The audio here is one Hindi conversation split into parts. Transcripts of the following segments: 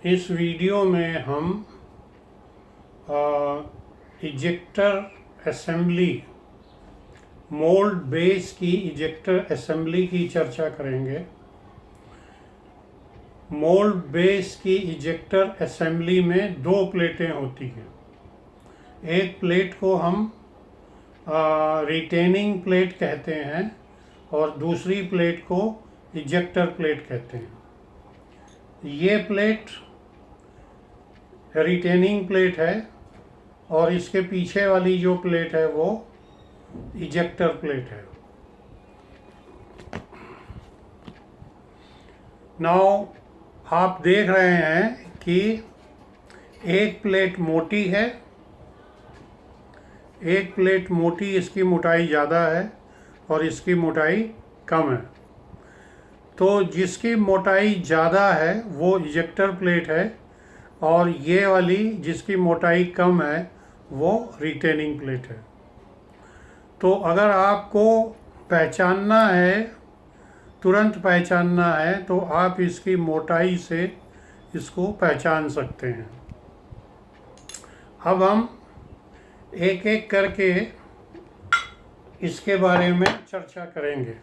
इस वीडियो में हम इजेक्टर असेंबली, मोल्ड बेस की इजेक्टर असेंबली की चर्चा करेंगे। मोल्ड बेस की इजेक्टर असेंबली में दो प्लेटें होती हैं। एक प्लेट को हम रिटेनिंग प्लेट कहते हैं और दूसरी प्लेट को इजेक्टर प्लेट कहते हैं। ये प्लेट रिटेनिंग प्लेट है और इसके पीछे वाली जो प्लेट है वो इजेक्टर प्लेट है। नाउ आप देख रहे हैं कि एक प्लेट मोटी है, एक प्लेट मोटी, इसकी मोटाई ज़्यादा है और इसकी मोटाई कम है। तो जिसकी मोटाई ज़्यादा है वो इजेक्टर प्लेट है और ये वाली जिसकी मोटाई कम है वो रिटेनिंग प्लेट है। तो अगर आपको पहचानना है, तुरंत पहचानना है, तो आप इसकी मोटाई से इसको पहचान सकते हैं। अब हम एक एक करके इसके बारे में चर्चा करेंगे।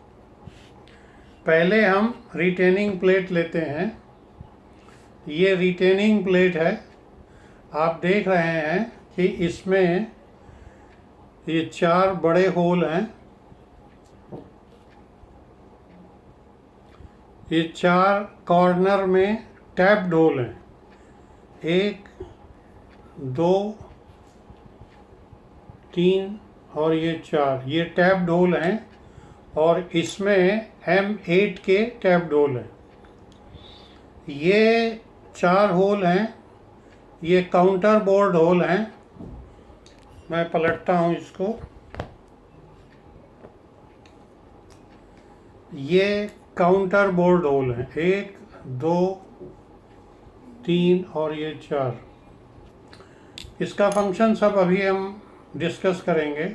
पहले हम रिटेनिंग प्लेट लेते हैं। ये रिटेनिंग प्लेट है। आप देख रहे हैं कि इसमें ये 4 बड़े होल हैं। ये 4 कॉर्नर में टैप्ड होल हैं। 1, 2, 3 और ये 4, ये टैप्ड होल हैं और इसमें M8 के टैप्ड होल हैं। ये 4 होल हैं, ये काउंटर बोर्ड होल हैं। मैं पलटता हूँ इसको। ये काउंटर बोर्ड होल हैं, 1, 2, 3 और ये 4। इसका फंक्शन सब अभी हम डिस्कस करेंगे।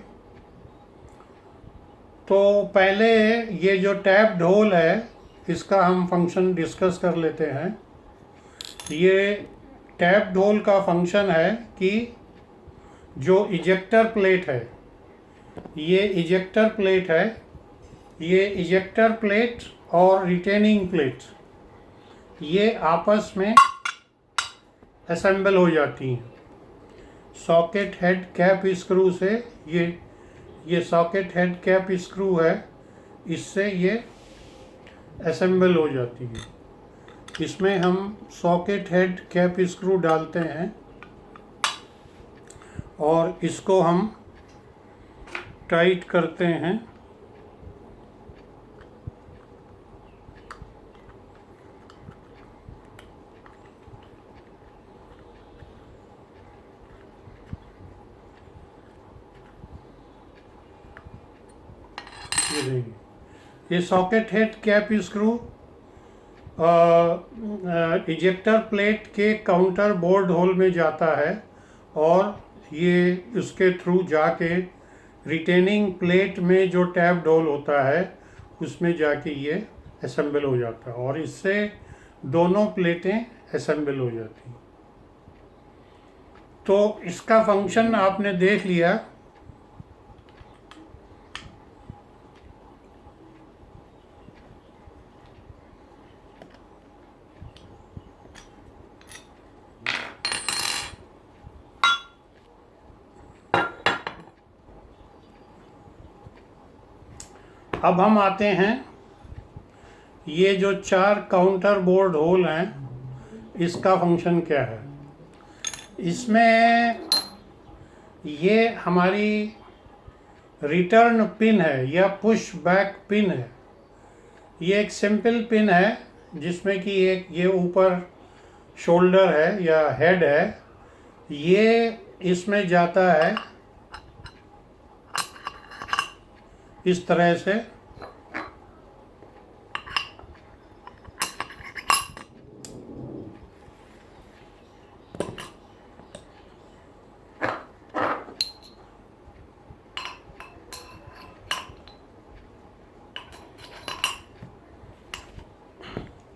तो पहले ये जो टैप्ड होल है इसका हम फंक्शन डिस्कस कर लेते हैं। ये टैप्ड होल का फंक्शन है कि जो इजेक्टर प्लेट है, ये इजेक्टर प्लेट है, ये इजेक्टर प्लेट और रिटेनिंग प्लेट ये आपस में असेंबल हो जाती हैं। सॉकेट हेड कैप स्क्रू से ये सॉकेट हेड कैप स्क्रू है, इससे ये असेंबल हो जाती है। इसमें हम सॉकेट हेड कैप स्क्रू डालते हैं और इसको हम टाइट करते हैं। ये देखिए, ये socket head cap screw ejector plate के काउंटर बोर्ड होल में जाता है और ये उसके थ्रू जाके रिटेनिंग प्लेट में जो टैप्ड होल होता है उसमें जाके ये असेंबल हो जाता है और इससे दोनों प्लेटें असेंबल हो जाती हैं। तो इसका फंक्शन आपने देख लिया। अब हम आते हैं, ये जो 4 काउंटर बोर्ड होल हैं इसका फंक्शन क्या है। इसमें ये हमारी रिटर्न पिन है या पुश बैक पिन है। ये एक सिंपल पिन है जिसमें कि एक ये ऊपर शोल्डर है या हेड है, ये इसमें जाता है इस तरह से।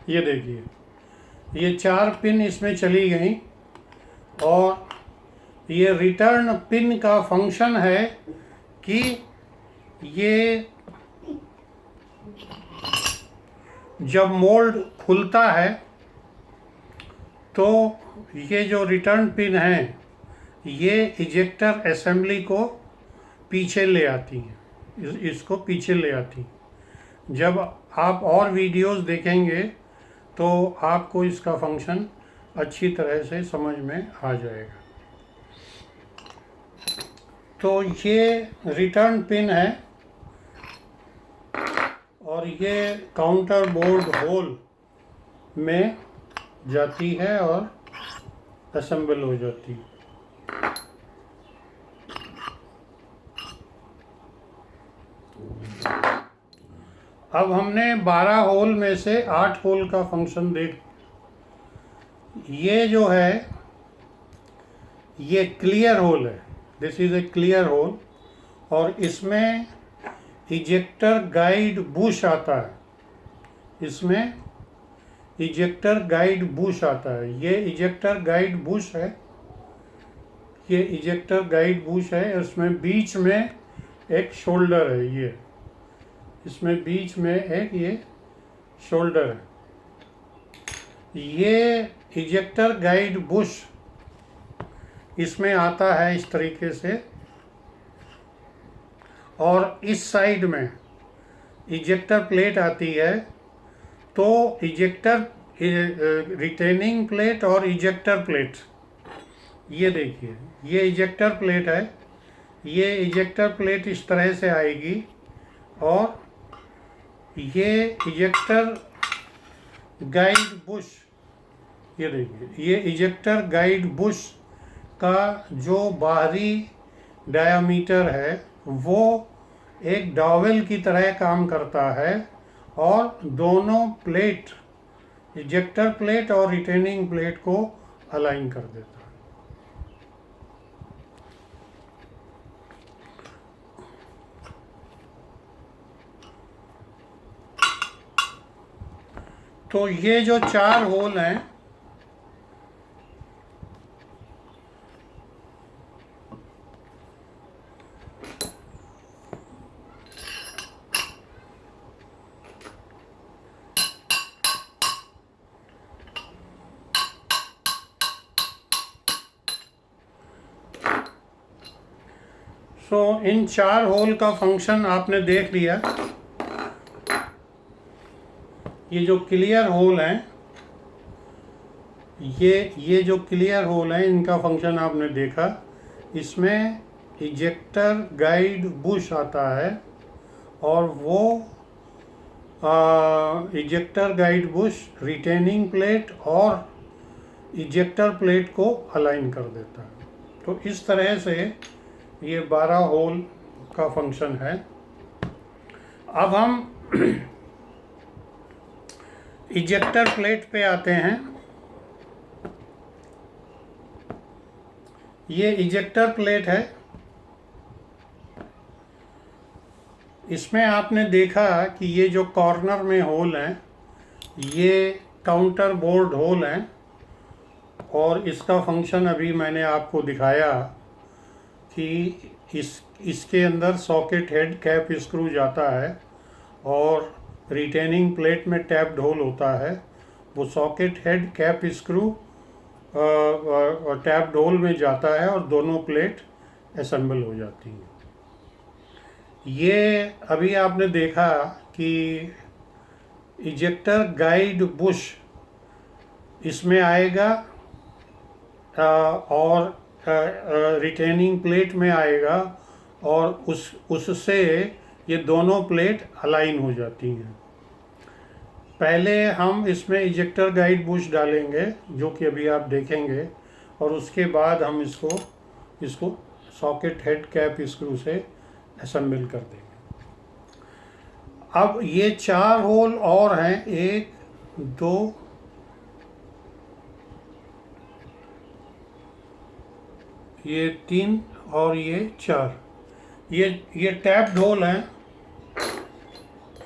ये देखिए, ये 4 पिन इसमें चली गई और ये रिटर्न पिन का फंक्शन है कि ये जब मोल्ड खुलता है तो ये जो रिटर्न पिन है ये इजेक्टर असेंबली को पीछे ले आती है, इसको पीछे ले आती है। जब आप और वीडियोस देखेंगे तो आपको इसका फंक्शन अच्छी तरह से समझ में आ जाएगा। तो ये रिटर्न पिन है और ये काउंटर बोर्ड होल में जाती है और असेंबल हो जाती है। अब हमने 12 होल में से 8 होल का फंक्शन देख। ये जो है ये क्लियर होल है, this is a clear hole और इसमें इजेक्टर गाइड बुश आता है, इसमें इजेक्टर गाइड बुश आता है। ये इजेक्टर गाइड बुश है, ये इजेक्टर गाइड बुश है। इसमें बीच में एक शोल्डर है, ये इसमें बीच में एक ये शोल्डर है। ये इजेक्टर गाइड बुश इसमें आता है इस तरीके से और इस साइड में इजेक्टर प्लेट आती है। तो इजेक्टर रिटेनिंग प्लेट और इजेक्टर प्लेट, ये देखिए ये इजेक्टर प्लेट है, ये इजेक्टर प्लेट इस तरह से आएगी और ये इजेक्टर गाइड बुश, ये देखिए ये इजेक्टर गाइड बुश का जो बाहरी डायामीटर है वो एक डॉवेल की तरह काम करता है और दोनों प्लेट, इजेक्टर प्लेट और रिटेनिंग प्लेट को अलाइन कर देता है। तो ये जो 4 होल हैं इन 4 होल का फंक्शन आपने देख लिया। ये जो क्लियर होल हैं, ये जो क्लियर होल हैं इनका फंक्शन आपने देखा। इसमें इजेक्टर गाइड बुश आता है और वो ejector guide Bush retaining plate और इजेक्टर प्लेट को अलाइन कर देता है। तो इस तरह से ये 12 होल का फंक्शन है। अब हम इजेक्टर प्लेट पे आते हैं। ये इजेक्टर प्लेट है, इसमें आपने देखा कि ये जो कॉर्नर में होल हैं ये काउंटर बोर्ड होल हैं और इसका फंक्शन अभी मैंने आपको दिखाया कि इसके अंदर सॉकेट हेड कैप स्क्रू जाता है और रिटेनिंग प्लेट में टैप्ड होल होता है। वो socket head cap screw tapped hole में जाता है और दोनों प्लेट असेंबल हो जाती हैं। ये अभी आपने देखा कि इजेक्टर गाइड बुश इसमें आएगा और रिटेनिंग प्लेट में आएगा और उससे ये दोनों प्लेट अलाइन हो जाती हैं। पहले हम इसमें इजेक्टर गाइड बुश डालेंगे जो कि अभी आप देखेंगे और उसके बाद हम इसको सॉकेट हेड कैप स्क्रू से असेंबल कर देंगे। अब ये 4 होल और हैं, 1 2 ये 3 और ये 4। ये टैप्ड होल हैं,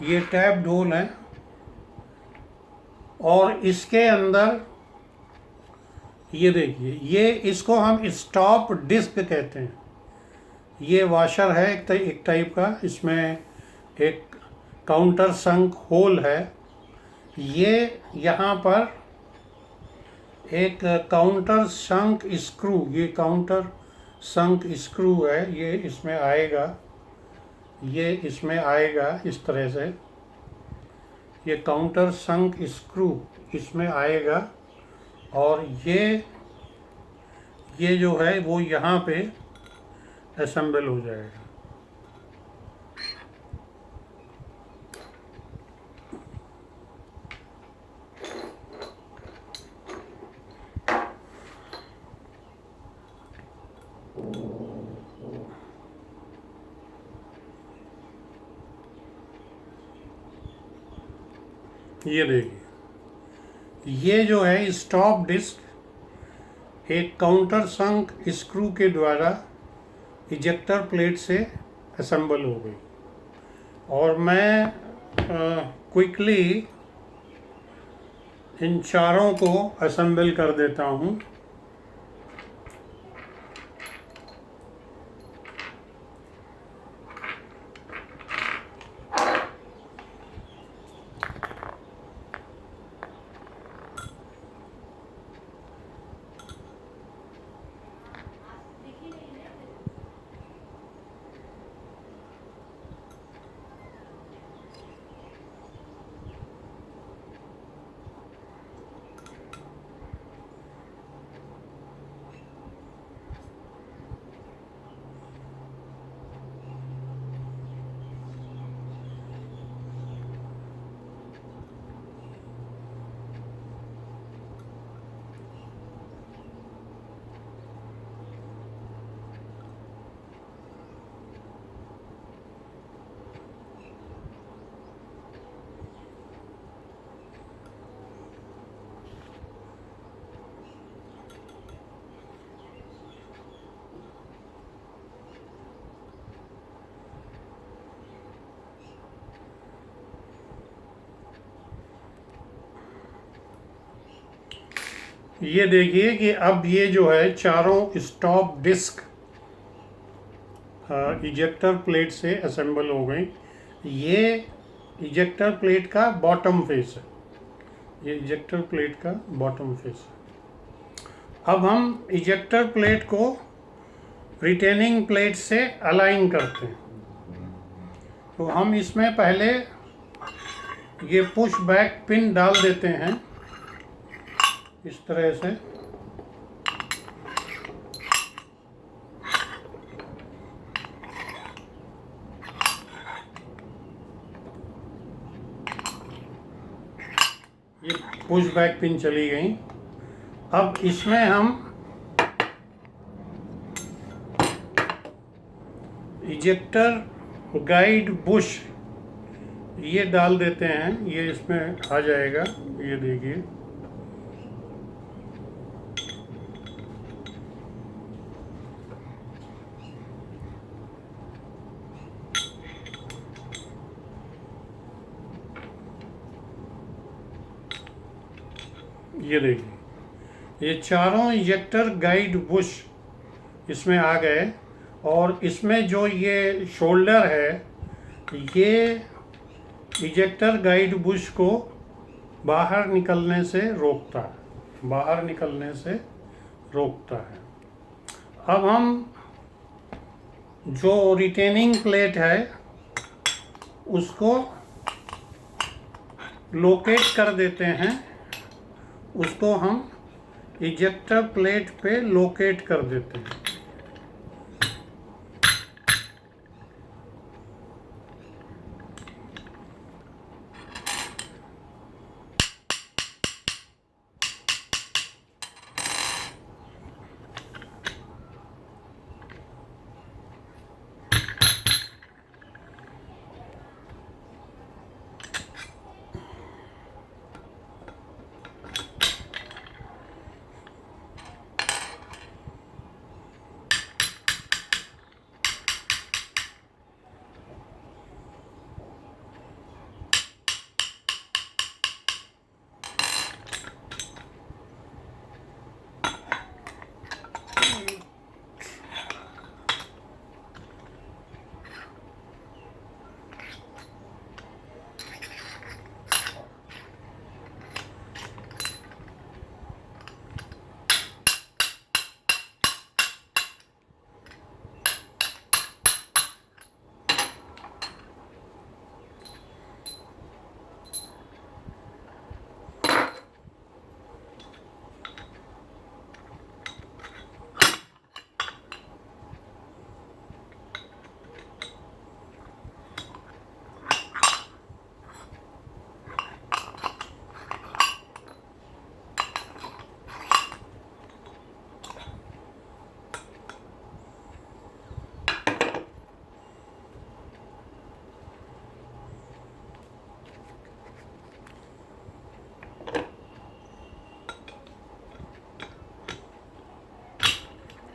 ये टैप्ड होल हैं और इसके अंदर ये देखिए, ये इसको हम स्टॉप डिस्क कहते हैं। ये वॉशर है एक टाइप का, इसमें एक काउंटर संक होल है। ये यहाँ पर एक काउंटर संक स्क्रू, ये काउंटर संक स्क्रू है, ये इसमें आएगा, ये इसमें आएगा इस तरह से। ये काउंटर संक स्क्रू इसमें आएगा और ये जो है वो यहाँ पे असेंबल हो जाएगा। ये देखिए, ये जो है स्टॉप डिस्क एक काउंटर संक स्क्रू के द्वारा इजेक्टर प्लेट से असेंबल हो गई। और मैं क्विकली इन चारों को असेंबल कर देता हूँ। ये देखिए कि अब ये जो है चारों स्टॉप डिस्क इजेक्टर प्लेट से असेंबल हो गई। ये इजेक्टर प्लेट का बॉटम फेस है, ये इजेक्टर प्लेट का बॉटम फेस है। अब हम इजेक्टर प्लेट को रिटेनिंग प्लेट से अलाइन करते हैं। तो हम इसमें पहले ये पुश बैक पिन डाल देते हैं इस तरह से। ये पुश बैक पिन चली गई। अब इसमें हम इजेक्टर गाइड बुश ये डाल देते हैं, ये इसमें आ जाएगा। ये देखिए, ये देखिए, ये चारों इजेक्टर गाइड बुश इसमें आ गए। और इसमें जो ये शोल्डर है, ये इजेक्टर गाइड बुश को बाहर निकलने से रोकता है, बाहर निकलने से रोकता है। अब हम जो रिटेनिंग प्लेट है उसको लोकेट कर देते हैं, उसको हम इजेक्टर प्लेट पे लोकेट कर देते हैं।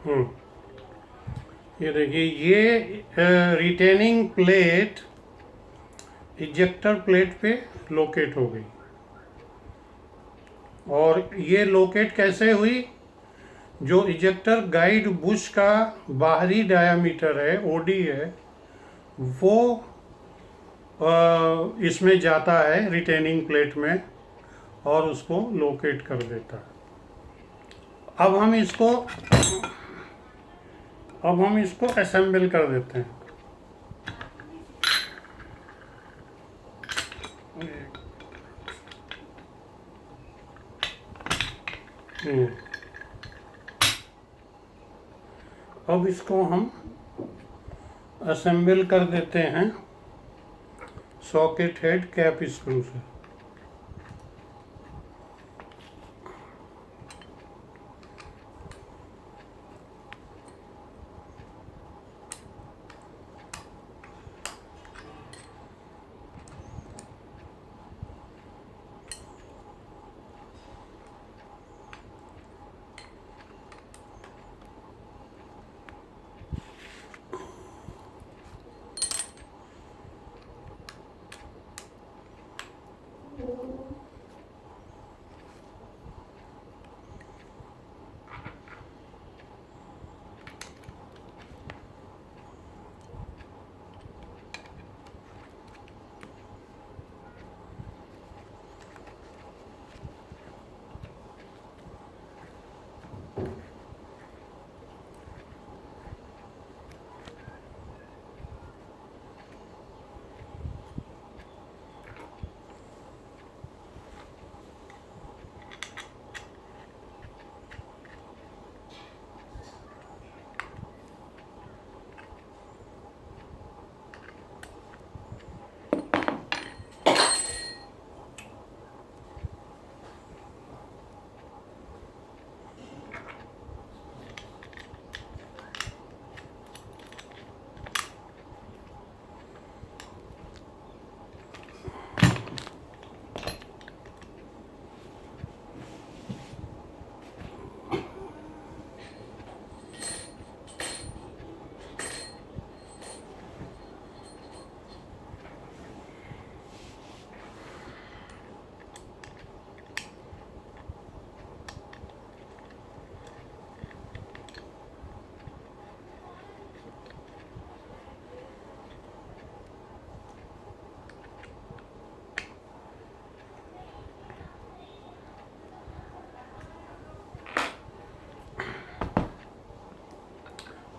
हम्म, ये देखिए, ये रिटेनिंग प्लेट इजेक्टर प्लेट पे लोकेट हो गई। और ये लोकेट कैसे हुई? जो इजेक्टर गाइड बुश का बाहरी डायामीटर है, ओडी है, वो इसमें जाता है रिटेनिंग प्लेट में और उसको लोकेट कर देता है। अब हम इसको असेंबल कर देते हैं। अब इसको हम असेंबल कर देते हैं सॉकेट हेड कैप स्क्रू से।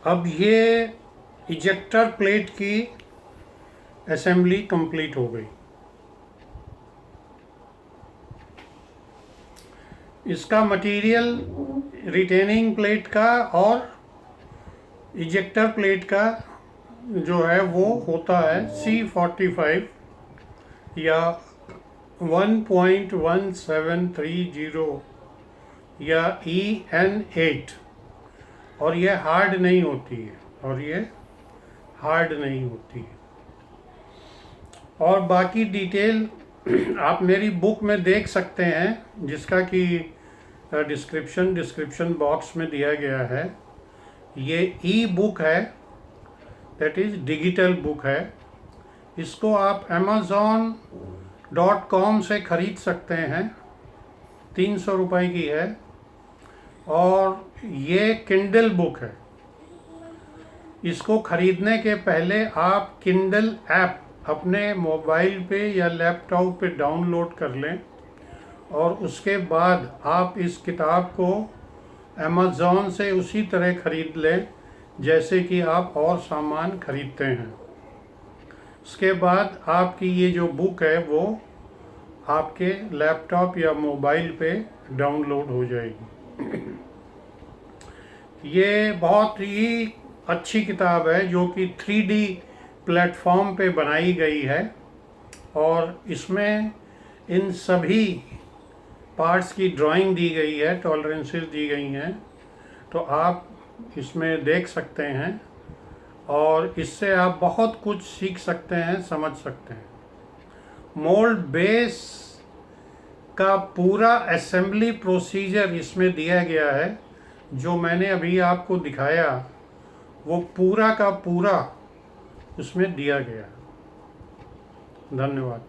अब ये इजेक्टर प्लेट की असेंबली कंप्लीट हो गई। इसका मटेरियल रिटेनिंग प्लेट का और इजेक्टर प्लेट का जो है वो होता है C45 या 1.1730 या EN8। और ये हार्ड नहीं होती है, और बाकी डिटेल आप मेरी बुक में देख सकते हैं, जिसका कि डिस्क्रिप्शन बॉक्स में दिया गया है। ये ई-बुक है, दैट इज़ डिजिटल बुक है। इसको आप amazon.com से ख़रीद सकते हैं, 300 रुपये की है। और ये किंडल बुक है। इसको ख़रीदने के पहले आप किंडल ऐप अपने मोबाइल पे या लैपटॉप पे डाउनलोड कर लें, और उसके बाद आप इस किताब को अमेज़ॉन से उसी तरह ख़रीद लें जैसे कि आप और सामान ख़रीदते हैं। उसके बाद आपकी ये जो बुक है वो आपके लैपटॉप या मोबाइल पे डाउनलोड हो जाएगी। ये बहुत ही अच्छी किताब है जो कि 3D प्लेटफॉर्म पे बनाई गई है, और इसमें इन सभी पार्ट्स की ड्राइंग दी गई है, टॉलरेंसेस दी गई हैं, तो आप इसमें देख सकते हैं और इससे आप बहुत कुछ सीख सकते हैं, समझ सकते हैं। मोल्ड बेस का पूरा असेंबली प्रोसीजर इसमें दिया गया है, जो मैंने अभी आपको दिखाया वो पूरा का पूरा उसमें दिया गया। धन्यवाद।